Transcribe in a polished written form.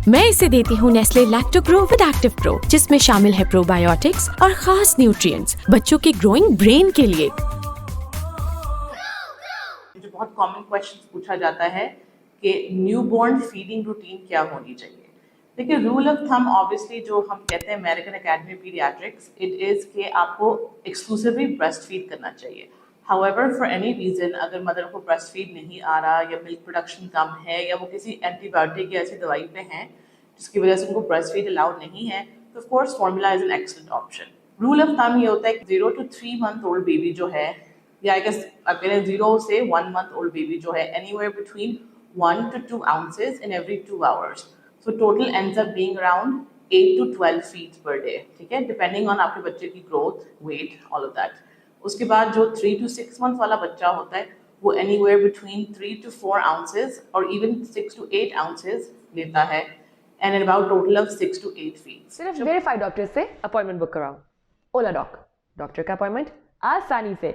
मैं इसे देती हूँ Nestle lacto grow with active pro, जिसमें शामिल है प्रोबायोटिक्स और खास न्यूट्रिएंट्स बच्चों के ग्रोइंग ब्रेन के लिए। जो बहुत कॉमन क्वेश्चन पूछा जाता है कि न्यूबॉर्न फीडिंग रूटीन क्या होनी चाहिए। देखिए, रूल ऑफ थंब ऑब्वियसली जो हम कहते हैं American academy paediatrics, it is कि आपको एक्सक्लूसिवली ब्रेस्ट फीड करना चाहिए। हाउएवर फॉर एनी रीज़न अगर मदर को ब्रेस्ट फीड नहीं आ रहा या मिल्क प्रोडक्शन कम है या वो किसी एंटीबायोटिक या ऐसी दवाई पे हैं जिसकी वजह से उनको ब्रेस्ट फीड अलाउड नहीं है, तो of course formula is an excellent option. Rule of thumb ये होता है कि 0 to 3 month old बेबी जो है, या आई गेस अगर 0 से 1 month old बेबी जो है, anywhere between 1 to 2 ounces in every 2 hours. So total ends up being around 8 to 12 feet per day, ठीक है, डिपेंडिंग ऑन आपके बच्चे की growth, weight, all of that. उसके बाद जो 3 to 6 month वाला बच्चा होता है वो एनीवेयर बिटवीन 3 to 4 ounces और इवन 6 to 8 ounces लेता है, and about total of 6 to 8 feet। सिर्फ वेरीफाइड डॉक्टर से अपॉइंटमेंट बुक कराओ। ओलाडॉक, डॉक्टर का अपॉइंटमेंट आसानी से।